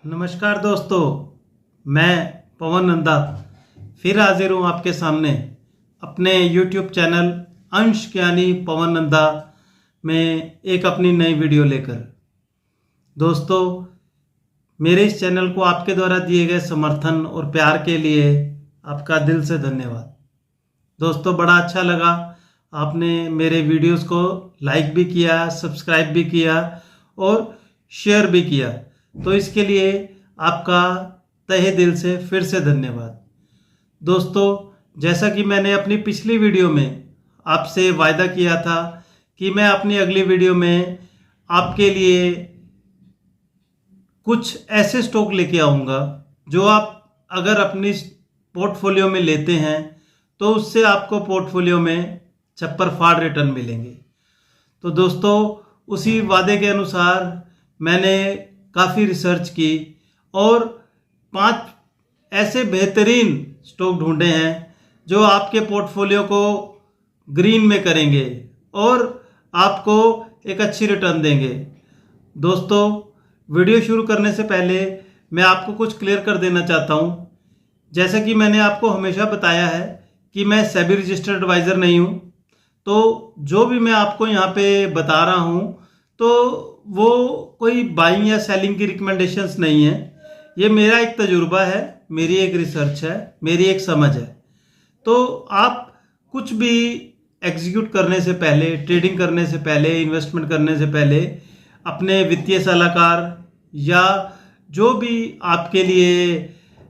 नमस्कार दोस्तों, मैं पवन नंदा फिर हाजिर हूँ आपके सामने अपने YouTube चैनल अंश ज्ञानी पवन नंदा में एक अपनी नई वीडियो लेकर। दोस्तों, मेरे इस चैनल को आपके द्वारा दिए गए समर्थन और प्यार के लिए आपका दिल से धन्यवाद। दोस्तों, बड़ा अच्छा लगा, आपने मेरे वीडियोस को लाइक भी किया, सब्सक्राइब भी किया और शेयर भी किया, तो इसके लिए आपका तहे दिल से फिर से धन्यवाद। दोस्तों, जैसा कि मैंने अपनी पिछली वीडियो में आपसे वायदा किया था कि मैं अपनी अगली वीडियो में आपके लिए कुछ ऐसे स्टॉक लेके आऊँगा जो आप अगर अपनी पोर्टफोलियो में लेते हैं तो उससे आपको पोर्टफोलियो में छप्पर फाड़ रिटर्न मिलेंगे। तो दोस्तों, उसी वादे के अनुसार मैंने काफ़ी रिसर्च की और 5 ऐसे बेहतरीन स्टॉक ढूंढे हैं जो आपके पोर्टफोलियो को ग्रीन में करेंगे और आपको एक अच्छी रिटर्न देंगे। दोस्तों, वीडियो शुरू करने से पहले मैं आपको कुछ क्लियर कर देना चाहता हूं। जैसा कि मैंने आपको हमेशा बताया है कि मैं सेबी रजिस्टर्ड एडवाइज़र नहीं हूं, तो जो भी मैं आपको यहाँ पे बता रहा हूं तो वो कोई बाइंग या सेलिंग की रिकमेंडेशंस नहीं है। ये मेरा एक तजुर्बा है, मेरी एक रिसर्च है, मेरी एक समझ है। तो आप कुछ भी एग्जीक्यूट करने से पहले, ट्रेडिंग करने से पहले, इन्वेस्टमेंट करने से पहले अपने वित्तीय सलाहकार या जो भी आपके लिए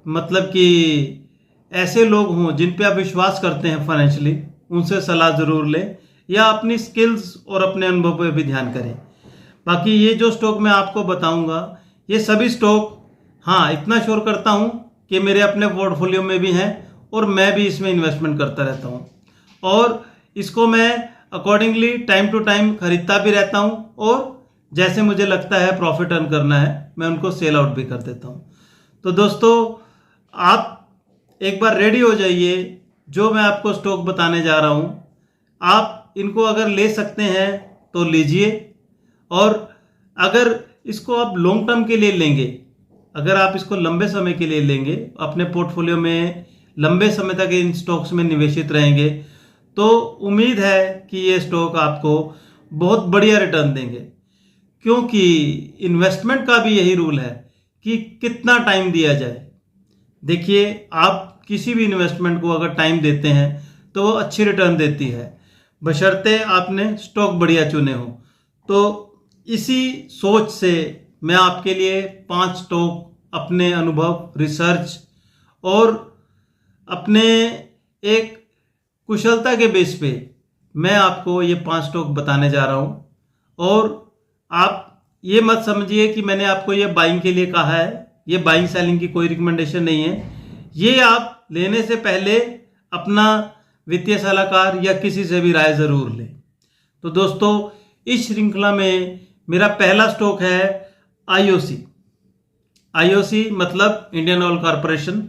मतलब कि ऐसे लोग हों जिन पे आप विश्वास करते हैं फाइनेंशियली, उनसे सलाह ज़रूर लें या अपनी स्किल्स और अपने अनुभव पर भी ध्यान करें। बाकी ये जो स्टॉक मैं आपको बताऊंगा, ये सभी स्टॉक, हाँ इतना श्योर करता हूँ कि मेरे अपने पोर्टफोलियो में भी हैं और मैं भी इसमें इन्वेस्टमेंट करता रहता हूँ और इसको मैं अकॉर्डिंगली टाइम टू टाइम खरीदता भी रहता हूँ और जैसे मुझे लगता है प्रॉफिट अर्न करना है मैं उनको सेल आउट भी कर देता हूँ। तो दोस्तों, आप एक बार रेडी हो जाइए। जो मैं आपको स्टॉक बताने जा रहा हूँ, आप इनको अगर ले सकते हैं तो लीजिए, और अगर इसको आप लॉन्ग टर्म के लिए लेंगे, अगर आप इसको लंबे समय के लिए लेंगे, अपने पोर्टफोलियो में लंबे समय तक इन स्टॉक्स में निवेशित रहेंगे, तो उम्मीद है कि ये स्टॉक आपको बहुत बढ़िया रिटर्न देंगे। क्योंकि इन्वेस्टमेंट का भी यही रूल है कि कितना टाइम दिया जाए। देखिए, आप किसी भी इन्वेस्टमेंट को अगर टाइम देते हैं तो वो अच्छी रिटर्न देती है, बशर्ते आपने स्टॉक बढ़िया चुने हो। तो इसी सोच से मैं आपके लिए 5 स्टॉक अपने अनुभव, रिसर्च और अपने एक कुशलता के बेस पे मैं आपको ये 5 स्टॉक बताने जा रहा हूँ। और आप ये मत समझिए कि मैंने आपको ये बाइंग के लिए कहा है, ये बाइंग सेलिंग की कोई रिकमेंडेशन नहीं है। ये आप लेने से पहले अपना वित्तीय सलाहकार या किसी से भी राय ज़रूर लें। तो दोस्तों, इस श्रृंखला में मेरा पहला स्टॉक है आईओसी। आईओसी मतलब Indian oil corporation.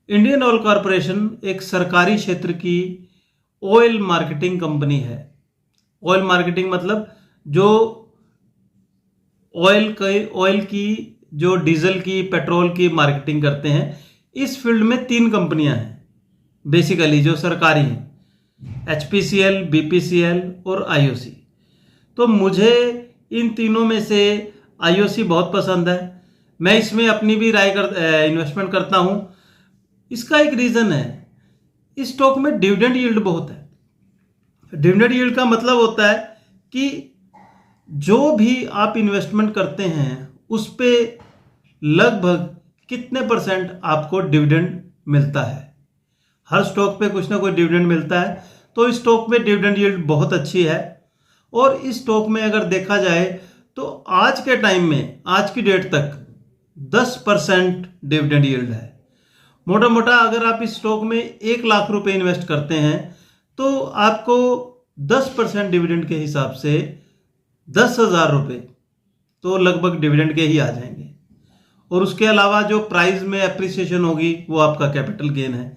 Indian oil corporation एक सरकारी क्षेत्र की ऑयल मार्केटिंग कंपनी है। ऑयल मार्केटिंग मतलब जो ऑयल की, जो डीजल की, पेट्रोल की मार्केटिंग करते हैं। इस फील्ड में 3 कंपनियां हैं बेसिकली जो सरकारी हैं, एचपीसीएल, बीपीसीएल और आईओसी। तो मुझे इन तीनों में से आईओसी बहुत पसंद है। मैं इसमें अपनी भी इन्वेस्टमेंट करता हूं। इसका एक रीज़न है, इस स्टॉक में डिविडेंड यील्ड बहुत है। डिविडेंड यील्ड का मतलब होता है कि जो भी आप इन्वेस्टमेंट करते हैं उस पे लगभग कितने % आपको डिविडेंड मिलता है। हर स्टॉक पे कुछ ना कुछ डिविडेंड मिलता है, तो इस स्टॉक में डिविडेंड यील्ड बहुत अच्छी है। और इस स्टॉक में अगर देखा जाए तो आज के टाइम में, आज की डेट तक 10% डिविडेंड यील्ड है। मोटा मोटा अगर आप इस स्टॉक में 1 लाख रुपए इन्वेस्ट करते हैं तो आपको 10% डिविडेंड के हिसाब से 10,000 रुपये तो लगभग डिविडेंड के ही आ जाएंगे। और उसके अलावा जो प्राइस में एप्रिसिएशन होगी वो आपका कैपिटल गेन है।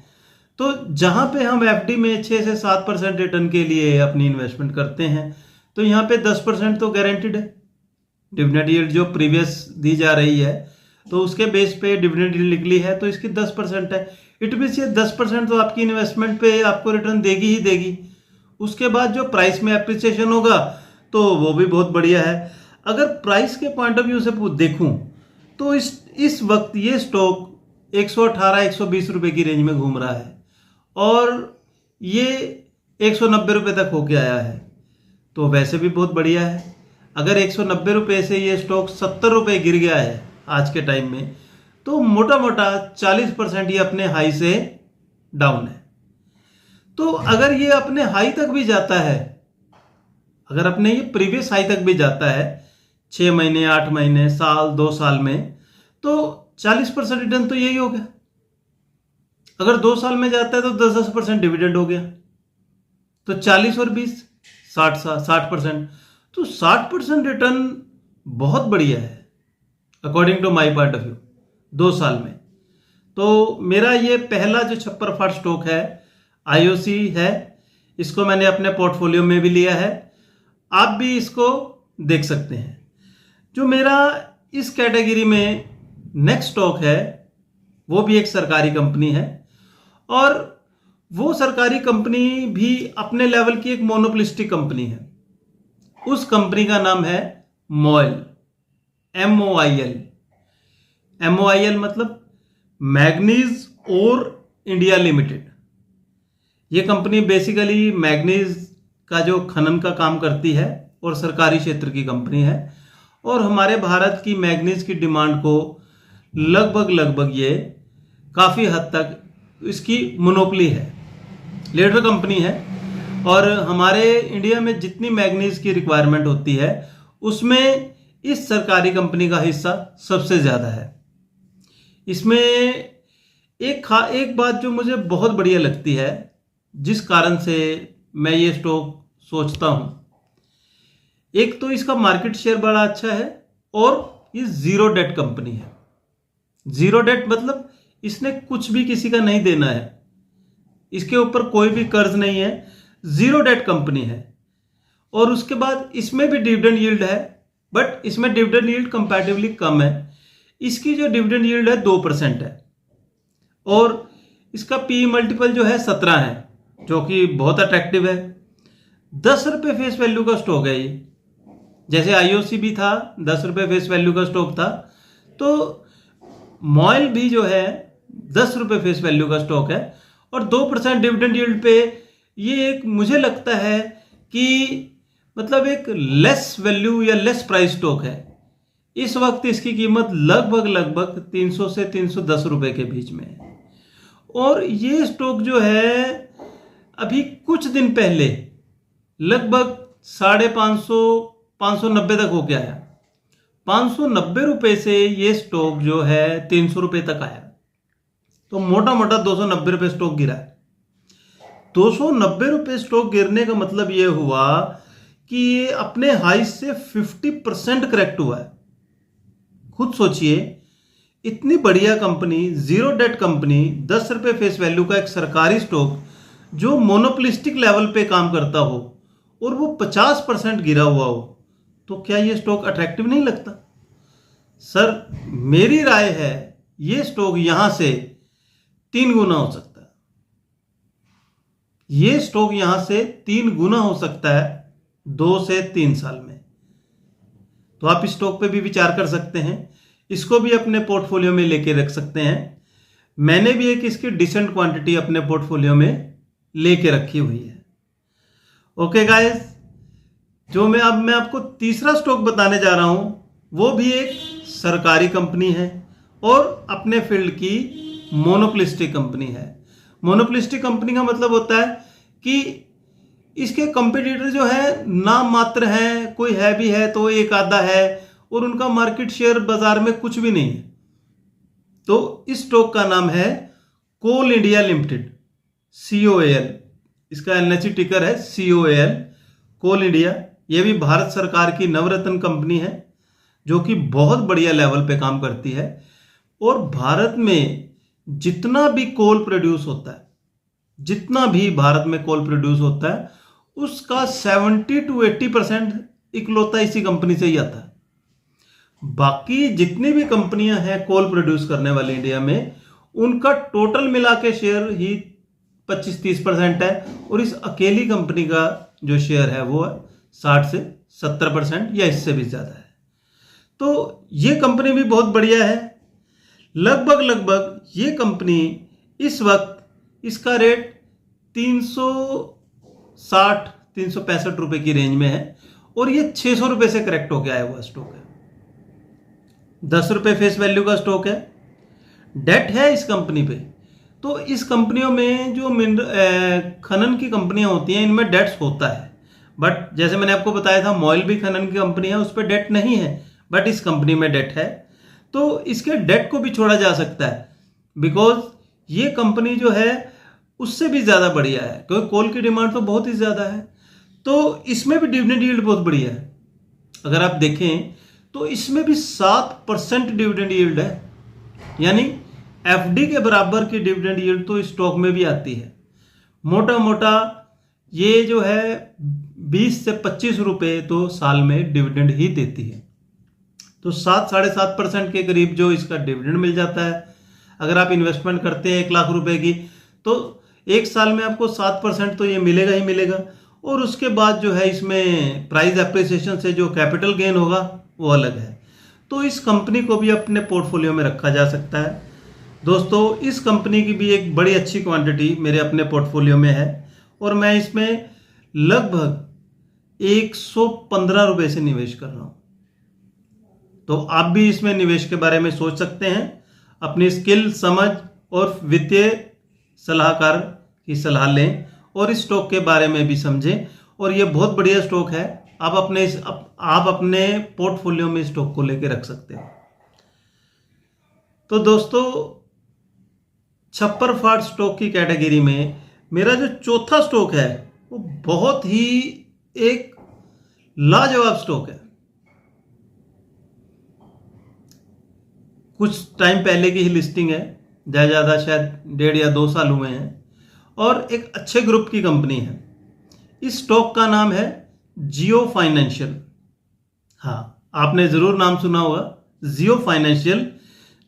तो जहाँ पे हम एफडी में 6 से 7% रिटर्न के लिए अपनी इन्वेस्टमेंट करते हैं, तो यहाँ पे 10% तो गारंटीड है। डिविडेंड यील्ड जो प्रीवियस दी जा रही है तो उसके बेस पे डिविडेंड यील्ड निकली है, तो इसकी 10% है। इट मीन्स ये 10% तो आपकी इन्वेस्टमेंट पे आपको रिटर्न देगी ही देगी। उसके बाद जो प्राइस में एप्रिसिएशन होगा तो वो भी बहुत बढ़िया है। अगर प्राइस के पॉइंट ऑफ व्यू से देखूं तो इस वक्त ये स्टॉक 118-120 रुपए की रेंज में घूम रहा है और ये 190 रुपए तक होके आया है, तो वैसे भी बहुत बढ़िया है। अगर 190 रुपए से ये स्टॉक 70 रुपए गिर गया है आज के टाइम में, तो मोटा मोटा 40% ये अपने हाई से डाउन है। तो अगर ये अपने हाई तक भी जाता है, अगर अपने ये प्रीवियस हाई तक भी जाता है 6 महीने, 8 महीने, साल, 2 साल में, तो 40% रिटर्न तो यही हो गया। अगर 2 साल में जाता है तो 10-10% डिविडेंड हो गया, तो 40 और 20 60%। तो 60% रिटर्न बहुत बढ़िया है according to my point of view 2 साल में। तो मेरा ये पहला जो छप्पर फाड़ स्टॉक है IOC है, इसको मैंने अपने पोर्टफोलियो में भी लिया है। आप भी इसको देख सकते हैं। जो मेरा इस कैटेगरी में नेक्स्ट स्टॉक है वो भी एक सरकारी कंपनी है, और वो सरकारी कंपनी भी अपने लेवल की एक मोनोपोलिस्टिक कंपनी है। उस कंपनी का नाम है मोइल, MOIL। MOIL मतलब मैग्नीज और इंडिया लिमिटेड। ये कंपनी बेसिकली मैग्नीज का जो खनन का काम करती है और सरकारी क्षेत्र की कंपनी है, और हमारे भारत की मैग्नीज की डिमांड को लगभग ये काफ़ी हद तक इसकी मोनोपोली है, लीडर कंपनी है। और हमारे इंडिया में जितनी मैग्नीज की रिक्वायरमेंट होती है उसमें इस सरकारी कंपनी का हिस्सा सबसे ज़्यादा है। इसमें एक बात जो मुझे बहुत बढ़िया लगती है, जिस कारण से मैं ये स्टॉक सोचता हूँ, एक तो इसका मार्केट शेयर बड़ा अच्छा है और ये जीरो डेट कंपनी है। जीरो डेट मतलब इसने कुछ भी किसी का नहीं देना है, इसके ऊपर कोई भी कर्ज नहीं है, जीरो डेट कंपनी है। और उसके बाद इसमें भी डिविडेंड यील्ड है, बट इसमें डिविडेंड यील्ड कंपैरेटिवली कम है। इसकी जो डिविडेंड यील्ड है 2% है, और इसका पी मल्टीपल जो है 17 है, जो कि बहुत अट्रैक्टिव है। 10 रुपये फेस वैल्यू का स्टॉक है ये, जैसे IOC भी था 10 रुपये फेस वैल्यू का स्टॉक था, तो मोइल भी जो है 10 रुपये फेस वैल्यू का स्टॉक है, और 2% डिविडेंड यील्ड पे ये एक मुझे लगता है कि मतलब एक लेस वैल्यू या लेस प्राइस स्टॉक है। इस वक्त इसकी कीमत लगभग 300 से 310 रुपए के बीच में है। और ये स्टॉक जो है अभी कुछ दिन पहले लगभग 550-590 तक हो गया है। 590 रुपए से ये स्टॉक जो है 300 रुपए तक आया, तो मोटा मोटा 290 रुपए स्टॉक गिरा है। 290 रुपए स्टॉक गिरने का मतलब ये हुआ कि ये अपने हाई से 50% करेक्ट हुआ है। खुद सोचिए, इतनी बढ़िया कंपनी, जीरो डेट कंपनी, 10 रुपए फेस वैल्यू का एक सरकारी स्टॉक जो मोनोपोलिस्टिक लेवल पे काम करता हो, और वो 50% गिरा हुआ हो, तो क्या ये स्टॉक अट्रैक्टिव नहीं लगता? सर, मेरी राय है ये स्टॉक यहां से 3 गुना हो सकता है। ये स्टॉक यहां से 3 गुना हो सकता है 2 से 3 साल में। तो आप इस स्टॉक पे भी विचार कर सकते हैं, इसको भी अपने पोर्टफोलियो में लेके रख सकते हैं। मैंने भी एक इसकी डिसेंट क्वांटिटी अपने पोर्टफोलियो में लेके रखी हुई है। ओके गाइस, जो मैं आपको तीसरा स्टॉक बताने जा रहा हूं वो भी एक सरकारी कंपनी है और अपने फील्ड की मोनोपोलिस्टिक कंपनी है। मोनोपोलिस्टिक कंपनी का मतलब होता है कि इसके कंपटीटर जो है नाम मात्र हैं, कोई है भी है तो एक आधा है, और उनका मार्केट शेयर बाजार में कुछ भी नहीं है। तो इस स्टॉक का नाम है कोल इंडिया लिमिटेड, COAL। इसका NSE टिकर है COAL, कोल इंडिया। यह भी भारत सरकार की नवरत्न कंपनी है जो कि बहुत बढ़िया लेवल पे काम करती है। और भारत में जितना भी कोल प्रोड्यूस होता है, जितना भी भारत में कोल प्रोड्यूस होता है, उसका 70 to 80% इकलौता इसी कंपनी से ही आता है। बाकी जितनी भी कंपनियां हैं कोल प्रोड्यूस करने वाली इंडिया में, उनका टोटल मिला के शेयर ही 25-30% है, और इस अकेली कंपनी का जो शेयर है वो 60 से 70% या इससे भी ज़्यादा है। तो ये कंपनी भी बहुत बढ़िया है। लगभग ये कंपनी इस वक्त इसका रेट 360-365 रुपए की रेंज में है, और ये 600 रुपए से करेक्ट होकर आया हुआ स्टॉक है। 10 रुपए फेस वैल्यू का स्टॉक है। डेट है इस कंपनी पे। तो इस कंपनियों में जो खनन की कंपनियां होती हैं, इनमें डेट्स होता है, बट जैसे मैंने आपको बताया था मॉयल भी खनन की कंपनी है, उस पर डेट नहीं है, बट इस कंपनी में डेट है। तो इसके डेट को भी छोड़ा जा सकता है, बिकॉज ये कंपनी जो है उससे भी ज़्यादा बढ़िया है, क्योंकि कोल की डिमांड तो बहुत ही ज़्यादा है। तो इसमें भी डिविडेंड यील्ड बहुत बढ़िया है। अगर आप देखें तो इसमें भी 7% डिविडेंड यील्ड है, यानी एफडी के बराबर की डिविडेंड यील्ड तो स्टॉक में भी आती है। मोटा मोटा ये जो है 20 से 25 रुपए तो साल में डिविडेंड ही देती है। तो 7-7.5% के करीब जो इसका डिविडेंड मिल जाता है। अगर आप इन्वेस्टमेंट करते हैं 1 लाख रुपए की, तो एक साल में आपको 7% तो ये मिलेगा ही मिलेगा, और उसके बाद जो है इसमें प्राइस एप्रिसिएशन से जो कैपिटल गेन होगा वो अलग है। तो इस कंपनी को भी अपने पोर्टफोलियो में रखा जा सकता है। दोस्तों, इस कंपनी की भी एक बड़ी अच्छी क्वांटिटी मेरे अपने पोर्टफोलियो में है, और मैं इसमें लगभग 115 रुपए से निवेश कर रहा हूं। तो आप भी इसमें निवेश के बारे में सोच सकते हैं। अपनी स्किल, समझ और वित्तीय सलाहकार की सलाह लें, और इस स्टॉक के बारे में भी समझें। और ये बहुत बढ़िया स्टॉक है, आप अपने पोर्टफोलियो में स्टॉक को लेकर रख सकते हो। तो दोस्तों, छप्पर फाड़ स्टॉक की कैटेगरी में मेरा जो चौथा स्टॉक है वो बहुत ही एक लाजवाब स्टॉक है। कुछ टाइम पहले की ही लिस्टिंग है, ज़्यादा शायद 1.5 या 2 साल हुए हैं, और एक अच्छे ग्रुप की कंपनी है। इस स्टॉक का नाम है जियो फाइनेंशियल। हाँ, आपने ज़रूर नाम सुना होगा, जियो फाइनेंशियल।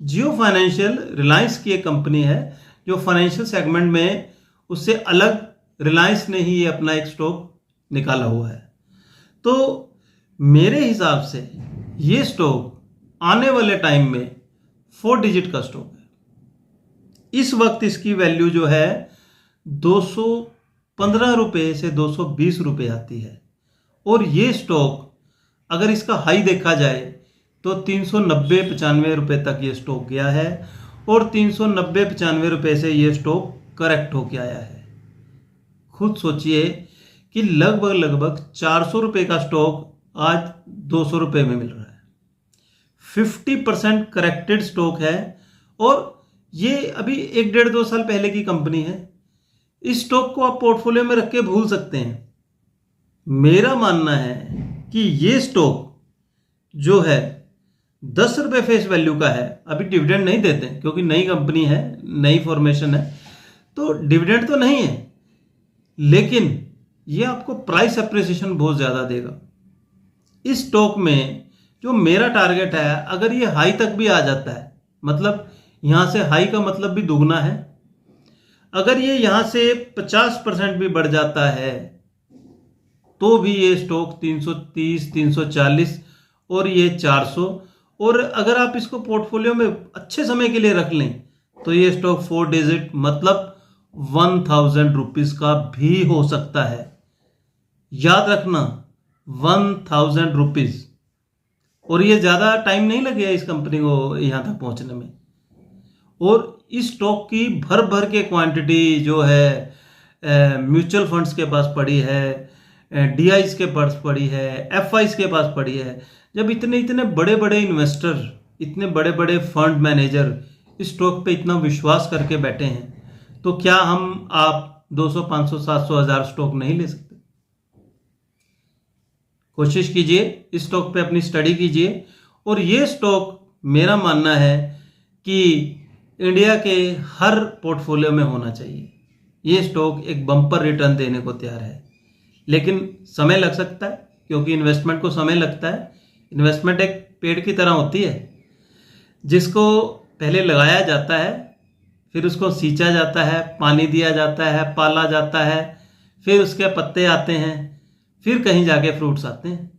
जियो फाइनेंशियल रिलायंस की एक कंपनी है जो फाइनेंशियल सेगमेंट में, उससे अलग रिलायंस ने ही अपना एक स्टॉक निकाला हुआ है। तो मेरे हिसाब से ये स्टॉक आने वाले टाइम में 4 डिजिट का स्टॉक है। इस वक्त इसकी वैल्यू जो है 215 रुपए से 220 रुपए आती है, और ये स्टॉक अगर इसका हाई देखा जाए तो 390-95 रुपए तक ये स्टॉक गया है, और 390-95 रुपए से ये स्टॉक करेक्ट होके आया है। खुद सोचिए कि लगभग 400 रुपए का स्टॉक आज 200 रुपए में मिल रहा है। 50% करेक्टेड स्टॉक है, और ये अभी 1-1.5-2 साल पहले की कंपनी है। इस स्टॉक को आप पोर्टफोलियो में रख के भूल सकते हैं। मेरा मानना है कि ये स्टॉक जो है 10 रुपए फेस वैल्यू का है, अभी डिविडेंड नहीं देते क्योंकि नई कंपनी है, नई फॉर्मेशन है, तो डिविडेंड तो नहीं है, लेकिन ये आपको प्राइस एप्रिसिएशन बहुत ज़्यादा देगा। इस स्टॉक में जो मेरा टारगेट है, अगर ये हाई तक भी आ जाता है, मतलब यहाँ से हाई का मतलब भी दुगना है, अगर ये यहाँ से 50% भी बढ़ जाता है तो भी ये स्टॉक 330, 340 और ये 400, और अगर आप इसको पोर्टफोलियो में अच्छे समय के लिए रख लें तो ये स्टॉक 4 डिजिट मतलब 1000 रुपीज का भी हो सकता है। याद रखना, 1000 रुपीज, और ये ज़्यादा टाइम नहीं लगेगा इस कंपनी को यहाँ तक पहुँचने में। और इस स्टॉक की भर भर के क्वांटिटी जो है म्यूचुअल फंड्स के पास पड़ी है, डीआईज के पास पड़ी है, एफआईज के पास पड़ी है। जब इतने बड़े बड़े इन्वेस्टर, इतने बड़े बड़े फंड मैनेजर इस स्टॉक पे इतना विश्वास करके बैठे हैं, तो क्या आप 200, 500, 700, 1000 स्टॉक नहीं ले सकते? कोशिश कीजिए, इस स्टॉक पे अपनी स्टडी कीजिए। और ये स्टॉक मेरा मानना है कि इंडिया के हर पोर्टफोलियो में होना चाहिए। ये स्टॉक एक बम्पर रिटर्न देने को तैयार है, लेकिन समय लग सकता है, क्योंकि इन्वेस्टमेंट को समय लगता है। इन्वेस्टमेंट एक पेड़ की तरह होती है, जिसको पहले लगाया जाता है, फिर उसको सींचा जाता है, पानी दिया जाता है, पाला जाता है, फिर उसके पत्ते आते हैं, फिर कहीं जाके फ्रूट्स आते हैं।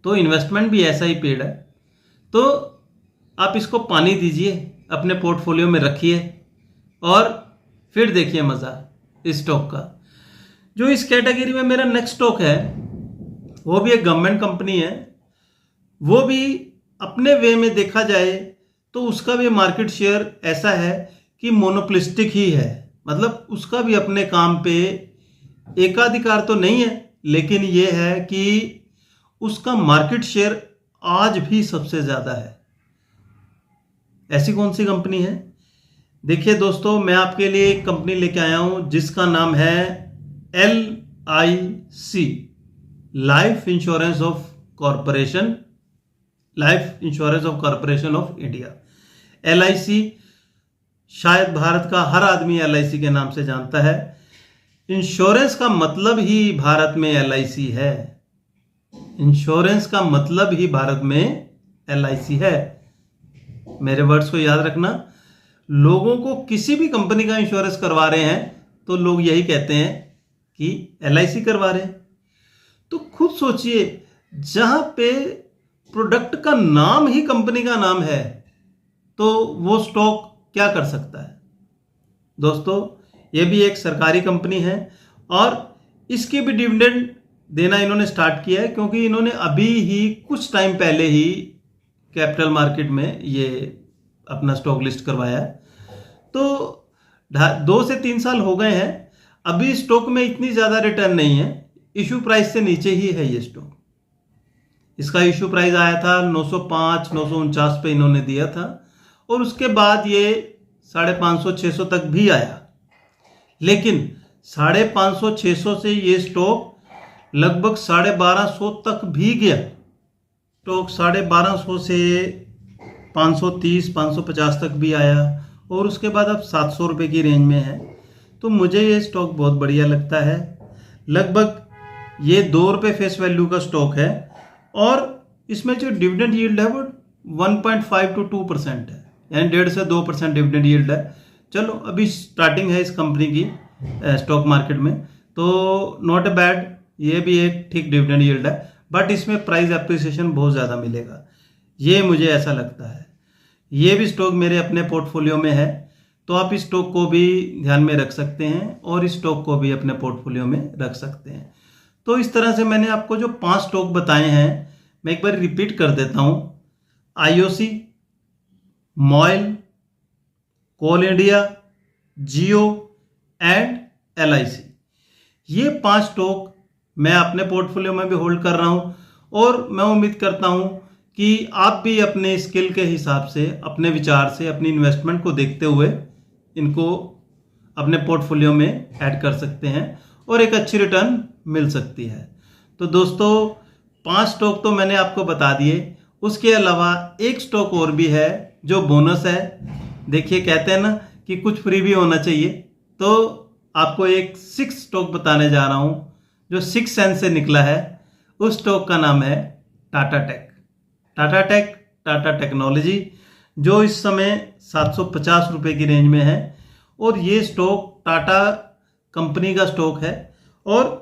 तो इन्वेस्टमेंट भी ऐसा ही पेड़ है। तो आप इसको पानी दीजिए, अपने पोर्टफोलियो में रखिए और फिर देखिए मज़ा इस स्टॉक का। जो इस कैटेगरी में मेरा नेक्स्ट स्टॉक है वो भी एक गवर्नमेंट कंपनी है। वो भी अपने वे में देखा जाए तो उसका भी मार्केट शेयर ऐसा है कि मोनोपोलिस्टिक ही है, मतलब उसका भी अपने काम पे एकाधिकार तो नहीं है, लेकिन ये है कि उसका मार्केट शेयर आज भी सबसे ज़्यादा है। ऐसी कौन सी कंपनी है? देखिए दोस्तों, मैं आपके लिए एक कंपनी लेके आया हूं जिसका नाम है LIC, life insurance of corporation, life insurance of corporation of India. LIC, शायद भारत का हर आदमी LIC के नाम से जानता है। इंश्योरेंस का मतलब ही भारत में LIC है। इंश्योरेंस का मतलब ही भारत में LIC है। मेरे वर्ड्स को याद रखना। लोगों को किसी भी कंपनी का इंश्योरेंस करवा रहे हैं तो लोग यही कहते हैं कि LIC करवा रहे हैं। तो खुद सोचिए, जहां पे प्रोडक्ट का नाम ही कंपनी का नाम है तो वो स्टॉक क्या कर सकता है? दोस्तों, ये भी एक सरकारी कंपनी है और इसके भी डिविडेंड देना इन्होंने स्टार्ट किया है, क्योंकि इन्होंने अभी ही कुछ टाइम पहले ही कैपिटल मार्केट में ये अपना स्टॉक लिस्ट करवाया है। तो 2 से 3 साल हो गए हैं, अभी स्टॉक में इतनी ज़्यादा रिटर्न नहीं है, इशू प्राइस से नीचे ही है ये स्टॉक। इसका इशू प्राइस आया था 905, 949 पे इन्होंने दिया था और उसके बाद ये 550, 600 तक भी आया। लेकिन 550, 600 से ये स्टॉक लगभग 1250 तक भी गया। स्टॉक 1250 से 530, 550 तक भी आया और उसके बाद अब 700 रुपये की रेंज में है। तो मुझे ये स्टॉक बहुत बढ़िया लगता है। लगभग ये 2 रुपये फेस वैल्यू का स्टॉक है और इसमें जो डिविडेंड यील्ड है वो 1.5 to 2% है, यानी 1.5 से 2% डिविडेंड यील्ड है। चलो, अभी स्टार्टिंग है इस कंपनी की स्टॉक मार्केट में, तो नॉट ए बैड, ये भी एक ठीक डिविडेंड यील्ड है, बट इसमें प्राइस एप्रिसिएशन बहुत ज़्यादा मिलेगा, ये मुझे ऐसा लगता है। ये भी स्टॉक मेरे अपने पोर्टफोलियो में है, तो आप इस स्टॉक को भी ध्यान में रख सकते हैं और इस स्टॉक को भी अपने पोर्टफोलियो में रख सकते हैं। तो इस तरह से मैंने आपको जो 5 स्टॉक बताए हैं, मैं एक बार रिपीट कर देता हूँ। IOC, MOIL, Coal India, Jio and LIC, ये 5 स्टॉक मैं अपने पोर्टफोलियो में भी होल्ड कर रहा हूँ और मैं उम्मीद करता हूँ कि आप भी अपने स्किल के हिसाब से, अपने विचार से, अपनी इन्वेस्टमेंट को देखते हुए इनको अपने पोर्टफोलियो में ऐड कर सकते हैं और एक अच्छी रिटर्न मिल सकती है। तो दोस्तों, 5 स्टॉक तो मैंने आपको बता दिए, उसके अलावा एक स्टॉक और भी है जो बोनस है। देखिए, कहते हैं ना कि कुछ फ्री भी होना चाहिए, तो आपको एक 6 स्टॉक बताने जा रहा हूँ जो 6 सेंस से निकला है। उस स्टॉक का नाम है टाटा टेक। टाटा टेक, टाटा टेक्नोलॉजी, जो इस समय 750 रुपये की रेंज में है और ये स्टॉक टाटा कंपनी का स्टॉक है और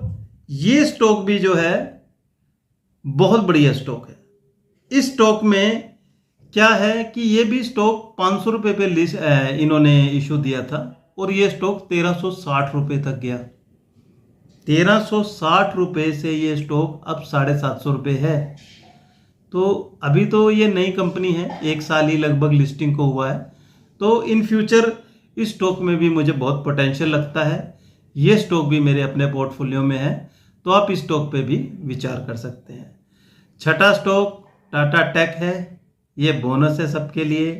ये स्टॉक भी जो है बहुत बढ़िया स्टॉक है। इस स्टॉक में क्या है कि ये भी स्टॉक 500 रुपये पे इन्होंने इशू दिया था और ये स्टॉक 1360 रुपये तक गया। 1360 रुपये से ये स्टॉक अब 750 रुपये है। तो अभी तो ये नई कंपनी है, 1 साल ही लगभग लिस्टिंग को हुआ है, तो इन फ्यूचर इस स्टॉक में भी मुझे बहुत पोटेंशियल लगता है। ये स्टॉक भी मेरे अपने पोर्टफोलियो में है, तो आप इस स्टॉक पे भी विचार कर सकते हैं। छठा स्टॉक टाटा टेक है। ये बोनस है सबके लिए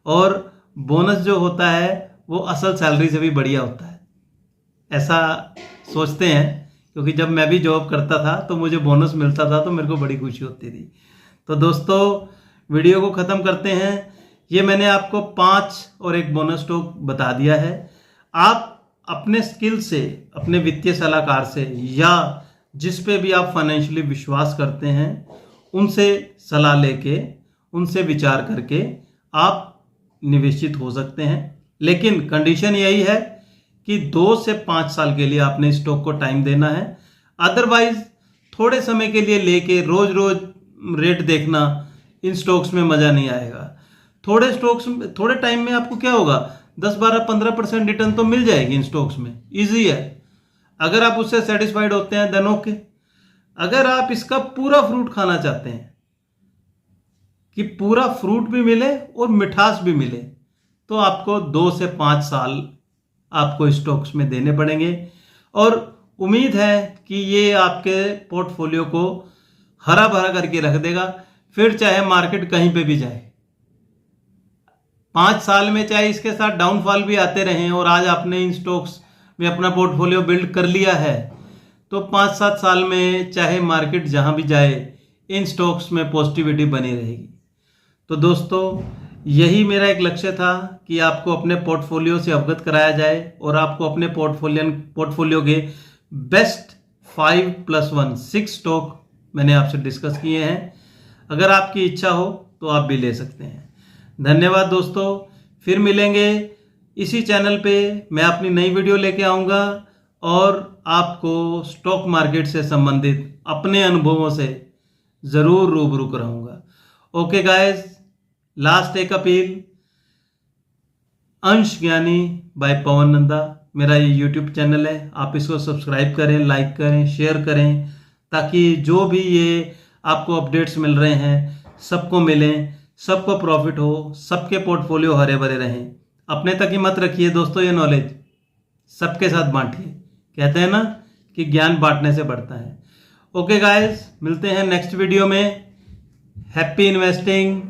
और बोनस जो होता है वो असल सैलरी से भी बढ़िया होता है, ऐसा सोचते हैं, क्योंकि जब मैं भी जॉब करता था तो मुझे बोनस मिलता था तो मेरे को बड़ी खुशी होती थी। तो दोस्तों, वीडियो को ख़त्म करते हैं। ये मैंने आपको 5 और एक बोनस स्टॉक बता दिया है। आप अपने स्किल से, अपने वित्तीय सलाहकार से या जिस पे भी आप फाइनेंशियली विश्वास करते हैं उनसे सलाह लेके उनसे विचार करके आप निवेशित हो सकते हैं। लेकिन कंडीशन यही है कि 2 से 5 साल के लिए आपने स्टॉक को टाइम देना है। अदरवाइज थोड़े समय के लिए लेके रोज रोज रेट देखना, इन स्टॉक्स में मजा नहीं आएगा। थोड़े टाइम में आपको क्या होगा, 10-12-15% रिटर्न तो मिल जाएगी इन स्टॉक्स में, इजी है। अगर आप उससे सेटिस्फाइड होते हैं देन ओके। अगर आप इसका पूरा फ्रूट खाना चाहते हैं कि पूरा फ्रूट भी मिले और मिठास भी मिले, तो आपको 2 से 5 साल आपको स्टॉक्स में देने पड़ेंगे। और उम्मीद है कि ये आपके पोर्टफोलियो को हरा भरा करके रख देगा, फिर चाहे मार्केट कहीं पे भी जाए। 5 साल में चाहे इसके साथ डाउनफॉल भी आते रहें और आज आपने इन स्टॉक्स में अपना पोर्टफोलियो बिल्ड कर लिया है, तो 5-7 साल में चाहे मार्केट जहां भी जाए, इन स्टॉक्स में पॉजिटिविटी बनी रहेगी। तो दोस्तों, यही मेरा एक लक्ष्य था कि आपको अपने पोर्टफोलियो से अवगत कराया जाए और आपको अपने पोर्टफोलियो के बेस्ट 5+1 6 स्टॉक मैंने आपसे डिस्कस किए हैं। अगर आपकी इच्छा हो तो आप भी ले सकते हैं। धन्यवाद दोस्तों, फिर मिलेंगे इसी चैनल पे। मैं अपनी नई वीडियो लेके आऊँगा और आपको स्टॉक मार्केट से संबंधित अपने अनुभवों से ज़रूर रूबरू कराऊंगा। ओके गाइस, लास्ट एक अपील, अंश ज्ञानी बाय पवन नंदा मेरा ये यूट्यूब चैनल है। आप इसको सब्सक्राइब करें, लाइक करें, शेयर करें, ताकि जो भी ये आपको अपडेट्स मिल रहे हैं सबको मिलें, सबको प्रॉफिट हो, सबके पोर्टफोलियो हरे भरे रहें। अपने तक ही मत रखिए दोस्तों, ये नॉलेज सबके साथ बांटिए। कहते हैं ना कि ज्ञान बांटने से बढ़ता है। ओके गाइस, मिलते हैं नेक्स्ट वीडियो में। Happy investing.